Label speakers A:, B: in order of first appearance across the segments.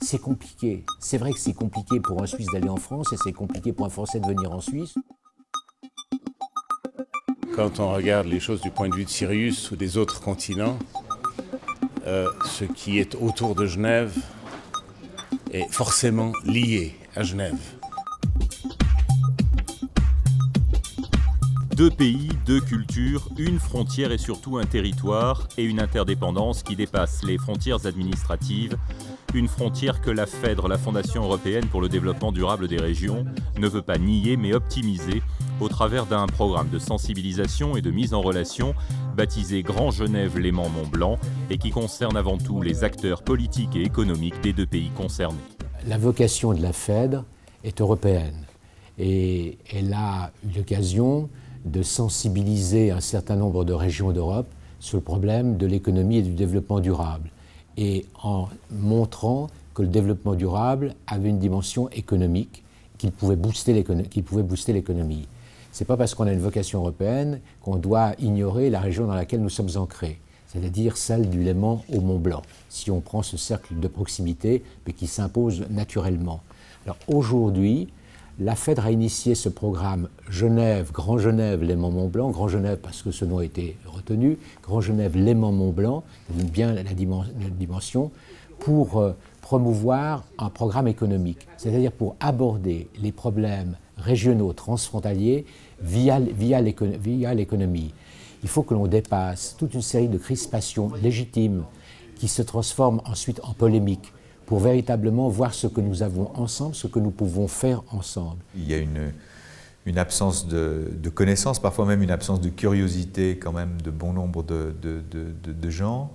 A: c'est compliqué. C'est vrai que c'est compliqué pour un Suisse d'aller en France et c'est compliqué pour un Français de venir en Suisse.
B: Quand on regarde les choses du point de vue de Sirius ou des autres continents, ce qui est autour de Genève est forcément lié à Genève.
C: Deux pays, deux cultures, une frontière et surtout un territoire et une interdépendance qui dépasse les frontières administratives. Une frontière que la FEDRE, la Fondation européenne pour le développement durable des régions, ne veut pas nier mais optimiser au travers d'un programme de sensibilisation et de mise en relation baptisé Grand Genève Léman Mont-Blanc et qui concerne avant tout les acteurs politiques et économiques des deux pays concernés.
A: La vocation de la FEDRE est européenne et elle a eu l'occasion de sensibiliser un certain nombre de régions d'Europe sur le problème de l'économie et du développement durable, et en montrant que le développement durable avait une dimension économique, qu'il pouvait booster l'économie. Ce n'est pas parce qu'on a une vocation européenne qu'on doit ignorer la région dans laquelle nous sommes ancrés, c'est-à-dire celle du Léman au Mont-Blanc, si on prend ce cercle de proximité, mais qui s'impose naturellement. Alors aujourd'hui, la FEDRE a initié ce programme Genève, Grand Genève, Léman Mont-Blanc, Grand Genève parce que ce nom a été retenu, Grand Genève, Léman Mont-Blanc, ça donne bien la dimension, pour promouvoir un programme économique, c'est-à-dire pour aborder les problèmes régionaux transfrontaliers via l'économie. Il faut que l'on dépasse toute une série de crispations légitimes qui se transforment ensuite en polémiques, pour véritablement voir ce que nous avons ensemble, ce que nous pouvons faire ensemble.
D: Il y a une absence de connaissances, parfois même une absence de curiosité quand même de bon nombre de gens.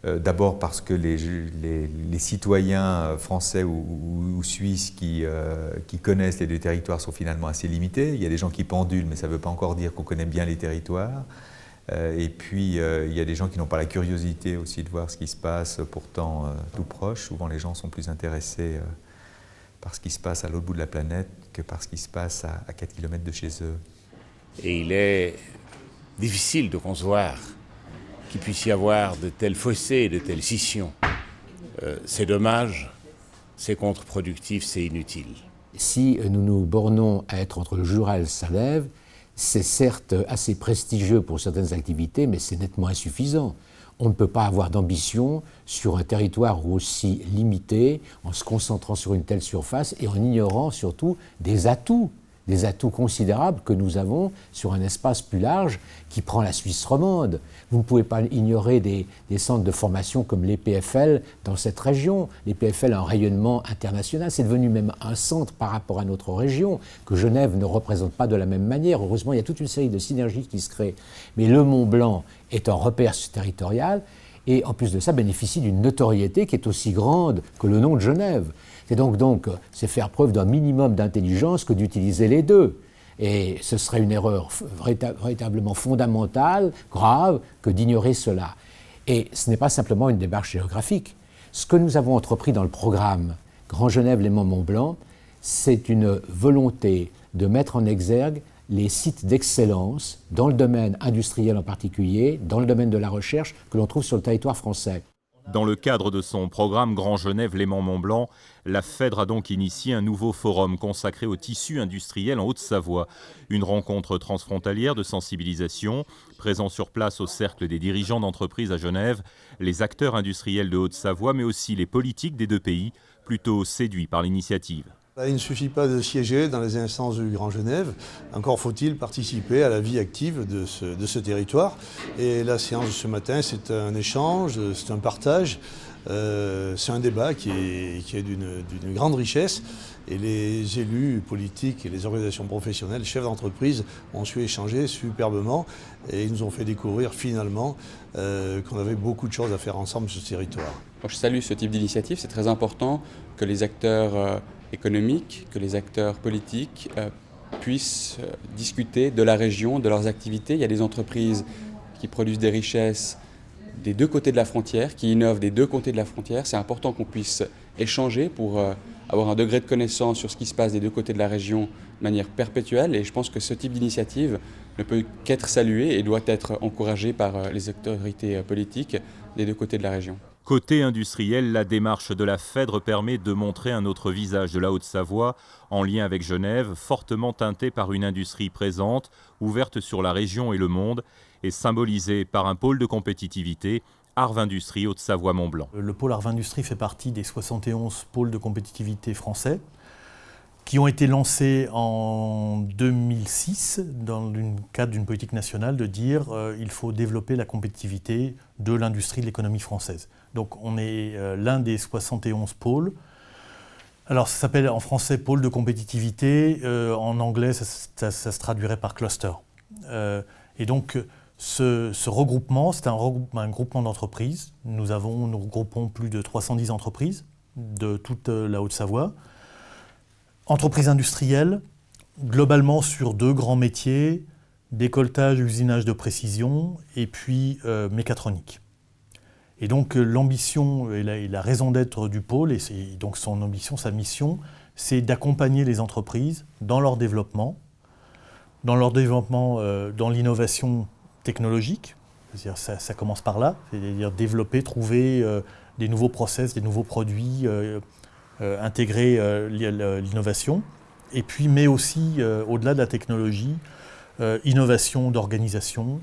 D: D'abord parce que les citoyens français ou suisses qui connaissent les deux territoires sont finalement assez limités. Il y a des gens qui pendulent, mais ça ne veut pas encore dire qu'on connaît bien les territoires. Et puis, il y a des gens qui n'ont pas la curiosité aussi de voir ce qui se passe, pourtant tout proche. Souvent, les gens sont plus intéressés par ce qui se passe à l'autre bout de la planète que par ce qui se passe à 4 km de chez eux.
B: Et il est difficile de concevoir qu'il puisse y avoir de tels fossés, de telles scissions. C'est dommage, c'est contre-productif, c'est inutile.
A: Si nous nous bornons à être entre le Jura et le Salève, c'est certes assez prestigieux pour certaines activités, mais c'est nettement insuffisant. On ne peut pas avoir d'ambition sur un territoire aussi limité, en se concentrant sur une telle surface et en ignorant surtout des atouts considérables que nous avons sur un espace plus large qui prend la Suisse romande. Vous ne pouvez pas ignorer des centres de formation comme l'EPFL dans cette région. L'EPFL a un rayonnement international, c'est devenu même un centre par rapport à notre région, que Genève ne représente pas de la même manière. Heureusement, il y a toute une série de synergies qui se créent. Mais le Mont-Blanc est un repère territorial et en plus de ça bénéficie d'une notoriété qui est aussi grande que le nom de Genève. C'est donc c'est faire preuve d'un minimum d'intelligence que d'utiliser les deux. Et ce serait une erreur véritablement fondamentale, grave, que d'ignorer cela. Et ce n'est pas simplement une démarche géographique. Ce que nous avons entrepris dans le programme Grand Genève Léman Mont-Blanc, c'est une volonté de mettre en exergue les sites d'excellence dans le domaine industriel en particulier, dans le domaine de la recherche que l'on trouve sur le territoire français.
C: Dans le cadre de son programme Grand Genève Léman Mont-Blanc, la FEDRE a donc initié un nouveau forum consacré au tissu industriel en Haute-Savoie. Une rencontre transfrontalière de sensibilisation, présent sur place au cercle des dirigeants d'entreprises à Genève, les acteurs industriels de Haute-Savoie, mais aussi les politiques des deux pays, plutôt séduits par l'initiative.
E: Il ne suffit pas de siéger dans les instances du Grand Genève, encore faut-il participer à la vie active de ce territoire. Et la séance de ce matin, c'est un échange, c'est un partage, c'est un débat qui est d'une grande richesse. Et les élus politiques et les organisations professionnelles, les chefs d'entreprise ont su échanger superbement et ils nous ont fait découvrir finalement qu'on avait beaucoup de choses à faire ensemble sur ce territoire.
F: Je salue ce type d'initiative, c'est très important que les acteurs économiques, que les acteurs politiques puissent discuter de la région, de leurs activités. Il y a des entreprises qui produisent des richesses des deux côtés de la frontière, qui innovent des deux côtés de la frontière. C'est important qu'on puisse échanger pour avoir un degré de connaissance sur ce qui se passe des deux côtés de la région de manière perpétuelle. Et je pense que ce type d'initiative ne peut qu'être salué et doit être encouragé par les autorités politiques des deux côtés de la région.
C: Côté industriel, la démarche de la FEDRE permet de montrer un autre visage de la Haute-Savoie, en lien avec Genève, fortement teinté par une industrie présente, ouverte sur la région et le monde, et symbolisée par un pôle de compétitivité, Arvindustrie Haute-Savoie-Mont-Blanc.
G: Le pôle Arvindustrie fait partie des 71 pôles de compétitivité français, qui ont été lancés en 2006 dans le cadre d'une politique nationale de dire il faut développer la compétitivité de l'industrie de l'économie française. Donc on est l'un des 71 pôles. Alors ça s'appelle en français pôle de compétitivité, en anglais ça se traduirait par cluster. Et donc ce regroupement, c'est un groupement d'entreprises. Nous regroupons plus de 310 entreprises de toute la Haute-Savoie. Entreprises industrielles, globalement sur 2 grands métiers, décolletage, usinage de précision et puis mécatronique. Et donc l'ambition et la raison d'être du pôle, et donc son ambition, sa mission, c'est d'accompagner les entreprises dans leur développement, dans l'innovation technologique, c'est-à-dire ça commence par là, c'est-à-dire développer, trouver des nouveaux process, des nouveaux produits, intégrer l'innovation, et puis mais aussi au-delà de la technologie, innovation d'organisation,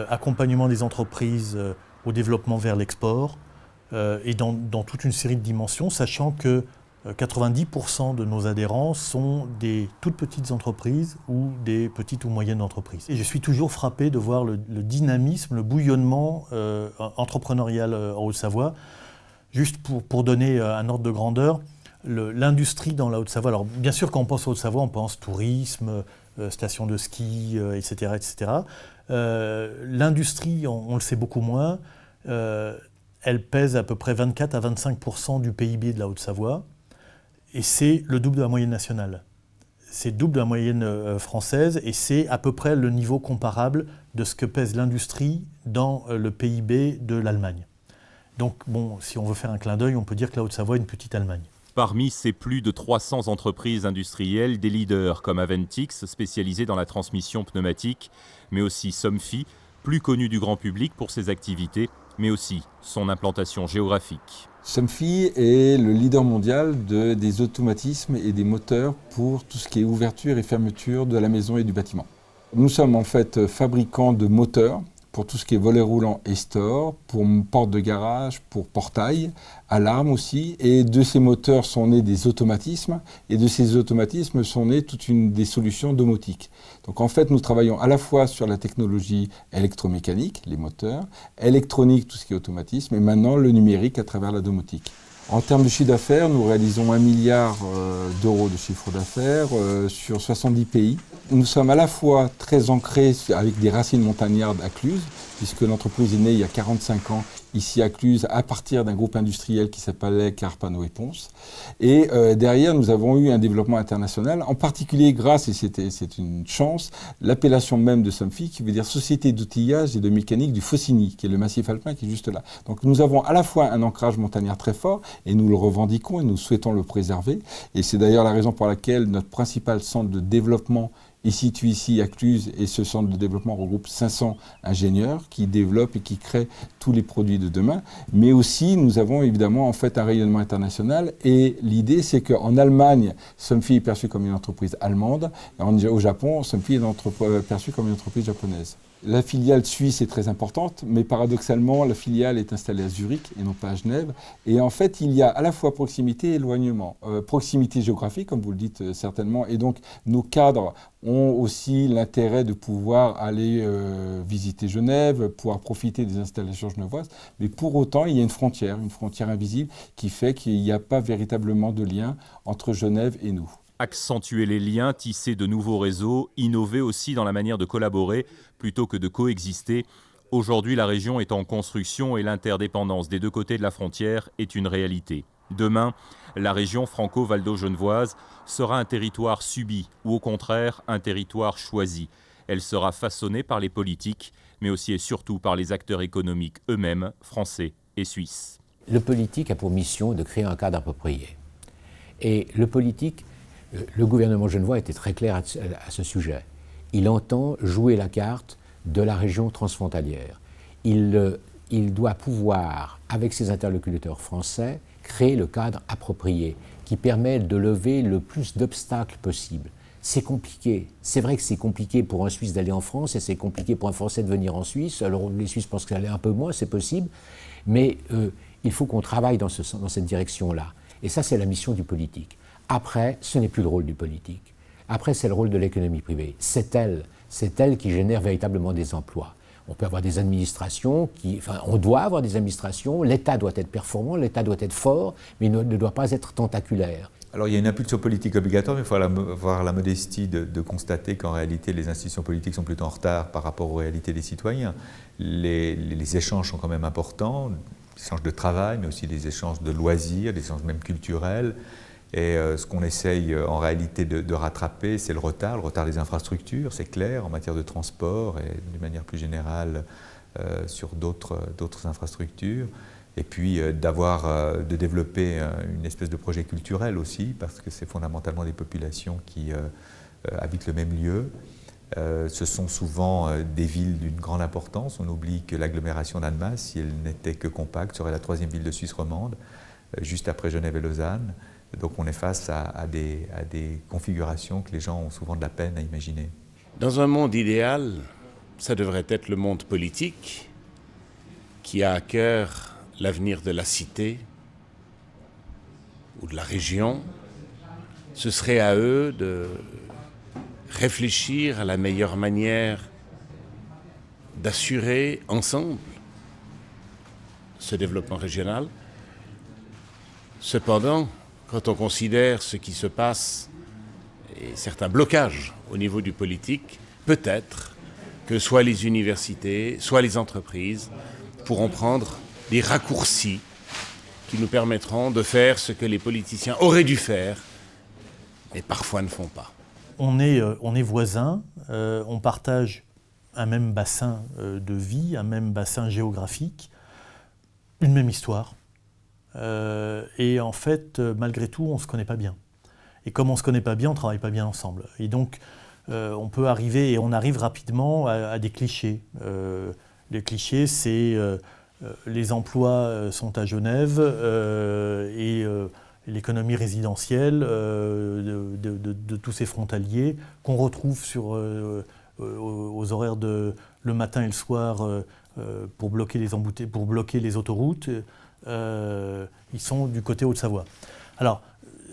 G: accompagnement des entreprises au développement vers l'export, et dans toute une série de dimensions, sachant que 90% de nos adhérents sont des toutes petites entreprises ou des petites ou moyennes entreprises. Et je suis toujours frappé de voir le dynamisme, le bouillonnement entrepreneurial en Haute-Savoie. Juste pour donner un ordre de grandeur, l'industrie dans la Haute-Savoie, alors bien sûr quand on pense à Haute-Savoie, on pense tourisme, station de ski, etc. etc. L'industrie, on le sait beaucoup moins, elle pèse à peu près 24 à 25% du PIB de la Haute-Savoie, et c'est le double de la moyenne nationale. C'est le double de la moyenne française, et c'est à peu près le niveau comparable de ce que pèse l'industrie dans le PIB de l'Allemagne. Donc bon, si on veut faire un clin d'œil, on peut dire que la Haute-Savoie est une petite Allemagne.
C: Parmi ces plus de 300 entreprises industrielles, des leaders comme Aventix, spécialisés dans la transmission pneumatique, mais aussi Somfy, plus connu du grand public pour ses activités, mais aussi son implantation géographique.
H: Somfy est le leader mondial des automatismes et des moteurs pour tout ce qui est ouverture et fermeture de la maison et du bâtiment. Nous sommes en fait fabricants de moteurs pour tout ce qui est volet roulant et store, pour porte de garage, pour portail, alarme aussi. Et de ces moteurs sont nés des automatismes, et de ces automatismes sont nés des solutions domotiques. Donc en fait, nous travaillons à la fois sur la technologie électromécanique, les moteurs, électronique, tout ce qui est automatisme, et maintenant le numérique à travers la domotique. En termes de chiffre d'affaires, nous réalisons 1 milliard d'euros de chiffre d'affaires sur 70 pays. Nous sommes à la fois très ancrés avec des racines montagnardes à Cluses, puisque l'entreprise est née il y a 45 ans ici à Cluses à partir d'un groupe industriel qui s'appelait Carpano et Ponce. Et derrière, nous avons eu un développement international, en particulier grâce, et c'est une chance, l'appellation même de Somfy, qui veut dire Société d'outillage et de mécanique du Faucigny, qui est le massif alpin qui est juste là. Donc nous avons à la fois un ancrage montagnard très fort, et nous le revendiquons et nous souhaitons le préserver. Et c'est d'ailleurs la raison pour laquelle notre principal centre de développement est situé ici à Cluses, et ce centre de développement regroupe 500 ingénieurs qui développent et qui créent tous les produits de demain. Mais aussi, nous avons évidemment en fait un rayonnement international, et l'idée c'est qu'en Allemagne, Somfy est perçu comme une entreprise allemande, et au Japon, Somfy est perçu comme une entreprise japonaise. La filiale suisse est très importante, mais paradoxalement, la filiale est installée à Zurich et non pas à Genève. Et en fait, il y a à la fois proximité et éloignement. Proximité géographique, comme vous le dites certainement, et donc nos cadres ont aussi l'intérêt de pouvoir aller visiter Genève, pouvoir profiter des installations genevoises. Mais pour autant, il y a une frontière invisible, qui fait qu'il n'y a pas véritablement de lien entre Genève et nous.
C: Accentuer les liens, tisser de nouveaux réseaux, innover aussi dans la manière de collaborer plutôt que de coexister. Aujourd'hui, la région est en construction et l'interdépendance des 2 côtés de la frontière est une réalité. Demain, la région franco-valdo-genevoise sera un territoire subi ou au contraire un territoire choisi. Elle sera façonnée par les politiques, mais aussi et surtout par les acteurs économiques eux-mêmes, français et suisses.
A: Le politique a pour mission de créer un cadre approprié. Et le gouvernement genevois était très clair à ce sujet. Il entend jouer la carte de la région transfrontalière. Il il doit pouvoir, avec ses interlocuteurs français, créer le cadre approprié qui permet de lever le plus d'obstacles possible. C'est compliqué. C'est vrai que c'est compliqué pour un Suisse d'aller en France et c'est compliqué pour un Français de venir en Suisse. Alors les Suisses pensent qu'elle est un peu moins, c'est possible. Mais il faut qu'on travaille dans cette direction-là. Et ça, c'est la mission du politique. Après, ce n'est plus le rôle du politique. Après, c'est le rôle de l'économie privée. C'est elle qui génère véritablement des emplois. On peut avoir des administrations on doit avoir des administrations, l'État doit être performant, l'État doit être fort, mais il ne doit pas être tentaculaire.
D: Alors il y a une impulsion politique obligatoire, mais il faut avoir la modestie de constater qu'en réalité les institutions politiques sont plutôt en retard par rapport aux réalités des citoyens. Les échanges sont quand même importants, les échanges de travail, mais aussi les échanges de loisirs, les échanges même culturels. Et ce qu'on essaye en réalité de rattraper, c'est le retard des infrastructures, c'est clair, en matière de transport et d'une manière plus générale sur d'autres infrastructures. Et puis de développer une espèce de projet culturel aussi, parce que c'est fondamentalement des populations qui habitent le même lieu. Ce sont souvent des villes d'une grande importance. On oublie que l'agglomération d'Annemasse, si elle n'était que compacte, serait la 3e ville de Suisse romande, juste après Genève et Lausanne. Donc on est face à des configurations que les gens ont souvent de la peine à imaginer.
B: Dans un monde idéal, ça devrait être le monde politique qui a à cœur l'avenir de la cité ou de la région. Ce serait à eux de réfléchir à la meilleure manière d'assurer ensemble ce développement régional. Cependant, quand on considère ce qui se passe et certains blocages au niveau du politique, peut-être que soit les universités, soit les entreprises pourront prendre des raccourcis qui nous permettront de faire ce que les politiciens auraient dû faire, mais parfois ne font pas.
G: On est voisins, on partage un même bassin de vie, un même bassin géographique, une même histoire. Et en fait, malgré tout, on ne se connaît pas bien. Et comme on ne se connaît pas bien, on ne travaille pas bien ensemble. Et donc, on peut arriver, et on arrive rapidement à des clichés. Les clichés, c'est les emplois sont à Genève et l'économie résidentielle de tous ces frontaliers qu'on retrouve aux horaires le matin et le soir pour bloquer les embouteillages, pour bloquer les autoroutes. Ils sont du côté Haute-Savoie. Alors,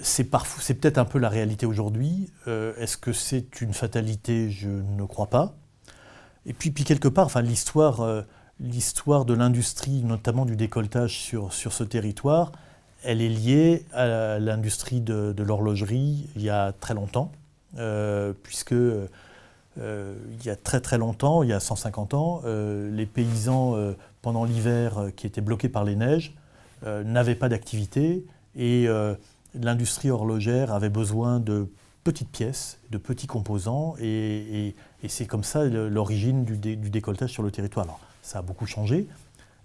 G: c'est peut-être un peu la réalité aujourd'hui. Est-ce que c'est une fatalité? Je ne crois pas. Et puis quelque part, enfin, l'histoire de l'industrie, notamment du décolletage sur ce territoire, elle est liée à l'industrie de l'horlogerie il y a très longtemps, puisque il y a très très longtemps, il y a 150 ans, les paysans, pendant l'hiver qui étaient bloqués par les neiges, n'avaient pas d'activité et l'industrie horlogère avait besoin de petites pièces, de petits composants et c'est comme ça l'origine du décolletage sur le territoire. Alors, ça a beaucoup changé,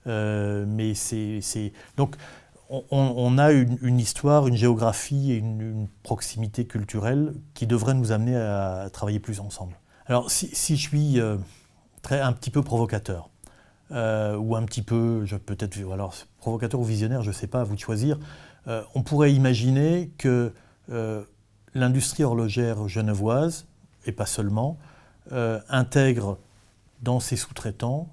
G: mais donc on a une histoire, une géographie et une proximité culturelle qui devrait nous amener à travailler plus ensemble. Alors, si je suis un petit peu provocateur, ou un petit peu, peut-être, alors provocateur ou visionnaire, je ne sais pas, à vous de choisir, on pourrait imaginer que l'industrie horlogère genevoise, et pas seulement, intègre dans ses sous-traitants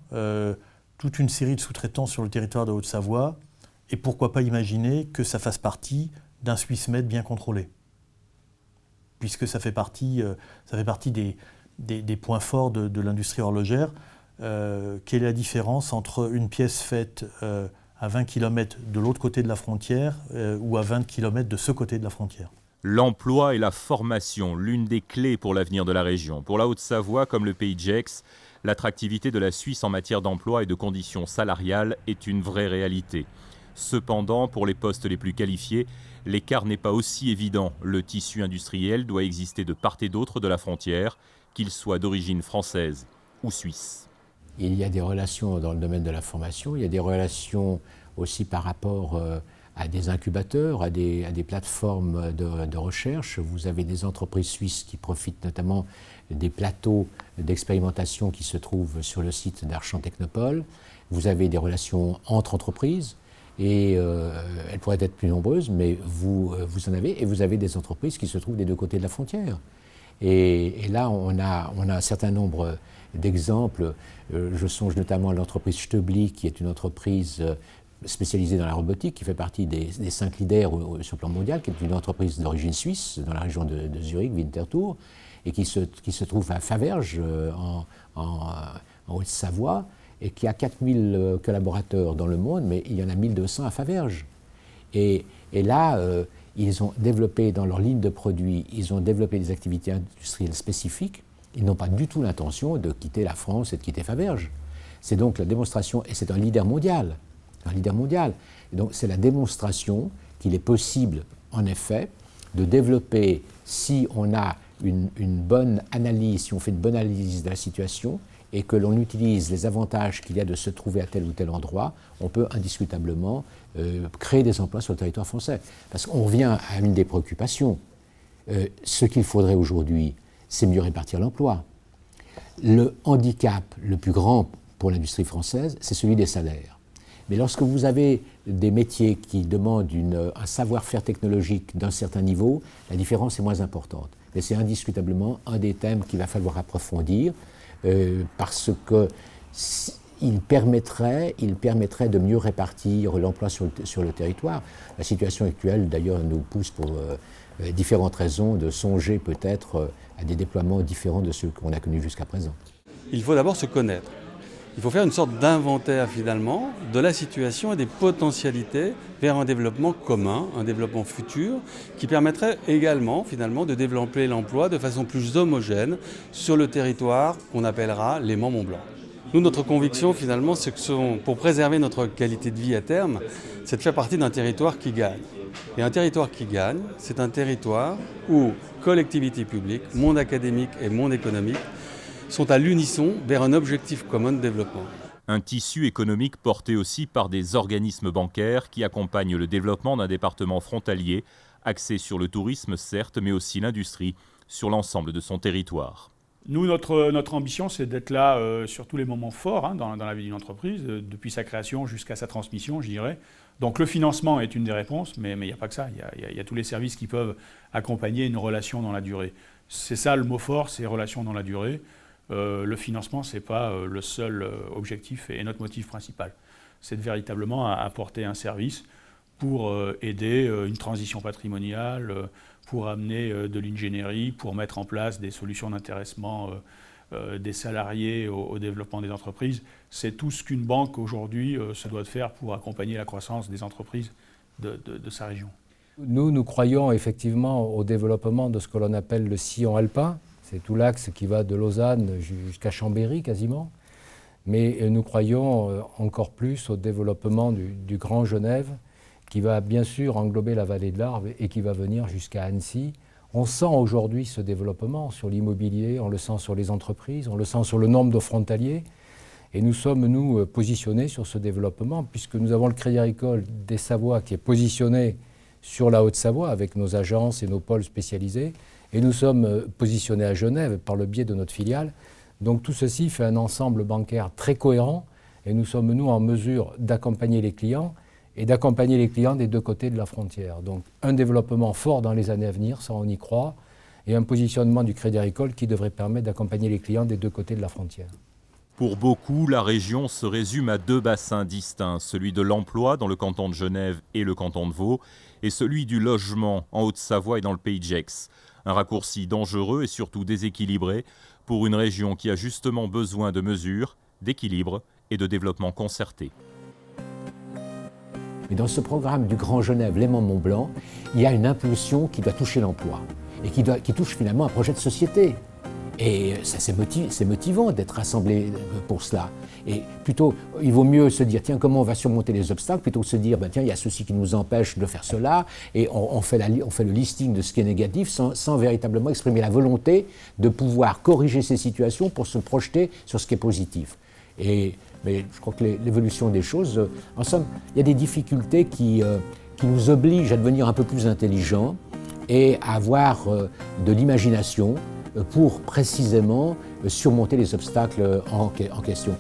G: toute une série de sous-traitants sur le territoire de Haute-Savoie, et pourquoi pas imaginer que ça fasse partie d'un Swissmed bien contrôlé, puisque ça fait partie des points forts de l'industrie horlogère. Quelle est la différence entre une pièce faite à 20 km de l'autre côté de la frontière ou à 20 km de ce côté de la frontière?
C: L'emploi et la formation, l'une des clés pour l'avenir de la région. Pour la Haute-Savoie, comme le Pays de Gex, l'attractivité de la Suisse en matière d'emploi et de conditions salariales est une vraie réalité. Cependant, pour les postes les plus qualifiés, l'écart n'est pas aussi évident. Le tissu industriel doit exister de part et d'autre de la frontière, qu'il soit d'origine française ou suisse.
A: Il y a des relations dans le domaine de la formation, il y a des relations aussi par rapport à des incubateurs, à des plateformes de recherche. Vous avez des entreprises suisses qui profitent notamment des plateaux d'expérimentation qui se trouvent sur le site d'Archamps Technopole. vous avez des relations entre entreprises, et elles pourraient être plus nombreuses, mais vous en avez, et vous avez des entreprises qui se trouvent des deux côtés de la frontière. Et là, on a un certain nombre d'exemples. Je songe notamment à l'entreprise Stöbli, qui est une entreprise spécialisée dans la robotique, qui fait partie des 5 leaders sur le plan mondial, qui est une entreprise d'origine suisse, dans la région de Zurich, Winterthur, et qui se trouve à Faverges, en Haute-Savoie, et qui a 4000 collaborateurs dans le monde, mais il y en a 1200 à Faverges. Et là, ils ont développé dans leur ligne de produits, ils ont développé des activités industrielles spécifiques. Ils n'ont pas du tout l'intention de quitter la France et de quitter Faverges. C'est donc la démonstration, et c'est un leader mondial. Et donc c'est la démonstration qu'il est possible, en effet, de développer, si on a une bonne analyse, si on fait une bonne analyse de la situation, et que l'on utilise les avantages qu'il y a de se trouver à tel ou tel endroit, on peut indiscutablement créer des emplois sur le territoire français. Parce qu'on revient à une des préoccupations. Ce qu'il faudrait aujourd'hui, c'est mieux répartir l'emploi. Le handicap le plus grand pour l'industrie française, c'est celui des salaires. Mais lorsque vous avez des métiers qui demandent un savoir-faire technologique d'un certain niveau, la différence est moins importante. Mais c'est indiscutablement un des thèmes qu'il va falloir approfondir, parce qu'il permettrait de mieux répartir l'emploi sur le territoire. La situation actuelle, d'ailleurs, nous pousse pour différentes raisons de songer peut-être à des déploiements différents de ceux qu'on a connus jusqu'à présent.
F: Il faut d'abord se connaître. Il faut faire une sorte d'inventaire finalement de la situation et des potentialités vers un développement commun, un développement futur, qui permettrait également finalement de développer l'emploi de façon plus homogène sur le territoire qu'on appellera l'aimant Mont-Blanc. Nous, notre conviction finalement, c'est que pour préserver notre qualité de vie à terme, c'est de faire partie d'un territoire qui gagne. Et un territoire qui gagne, c'est un territoire où collectivités publiques, monde académique et monde économique sont à l'unisson vers un objectif commun de développement.
C: Un tissu économique porté aussi par des organismes bancaires qui accompagnent le développement d'un département frontalier, axé sur le tourisme certes, mais aussi l'industrie, sur l'ensemble de son territoire.
I: Nous, notre ambition, c'est d'être là sur tous les moments forts dans la vie d'une entreprise, depuis sa création jusqu'à sa transmission, je dirais. Donc le financement est une des réponses, mais il n'y a pas que ça. Il y a tous les services qui peuvent accompagner une relation dans la durée. C'est ça le mot fort, c'est relations dans la durée. Le financement, ce n'est pas le seul objectif et notre motif principal. C'est de véritablement apporter un service pour aider une transition patrimoniale, pour amener de l'ingénierie, pour mettre en place des solutions d'intéressement des salariés au développement des entreprises. C'est tout ce qu'une banque aujourd'hui se doit de faire pour accompagner la croissance des entreprises de sa région.
J: Nous croyons effectivement au développement de ce que l'on appelle le sillon alpin. C'est tout l'axe qui va de Lausanne jusqu'à Chambéry quasiment. Mais nous croyons encore plus au développement du Grand Genève, qui va bien sûr englober la vallée de l'Arve et qui va venir jusqu'à Annecy. On sent aujourd'hui ce développement sur l'immobilier, on le sent sur les entreprises, on le sent sur le nombre de frontaliers. Et nous sommes, nous, positionnés sur ce développement, puisque nous avons le Crédit Agricole des Savoies qui est positionné sur la Haute-Savoie avec nos agences et nos pôles spécialisés. Et nous sommes positionnés à Genève par le biais de notre filiale. Donc tout ceci fait un ensemble bancaire très cohérent et nous sommes, nous, en mesure d'accompagner les clients et d'accompagner les clients des deux côtés de la frontière. Donc un développement fort dans les années à venir, ça on y croit, et un positionnement du Crédit Agricole qui devrait permettre d'accompagner les clients des deux côtés de la frontière.
C: Pour beaucoup, la région se résume à deux bassins distincts, celui de l'emploi dans le canton de Genève et le canton de Vaud, et celui du logement en Haute-Savoie et dans le Pays de Gex. Un raccourci dangereux et surtout déséquilibré pour une région qui a justement besoin de mesures, d'équilibre et de développement concerté.
A: Mais dans ce programme du Grand Genève, l'aimant Mont-Blanc, il y a une impulsion qui doit toucher l'emploi et qui touche finalement un projet de société. Et ça, c'est motivant d'être rassemblé pour cela. Et plutôt, il vaut mieux se dire, tiens, comment on va surmonter les obstacles, plutôt que de se dire, tiens, il y a ceci qui nous empêche de faire cela, et on fait le listing de ce qui est négatif sans véritablement exprimer la volonté de pouvoir corriger ces situations pour se projeter sur ce qui est positif. Mais je crois que l'évolution des choses, en somme, il y a des difficultés qui nous obligent à devenir un peu plus intelligents et à avoir de l'imagination pour précisément surmonter les obstacles en question.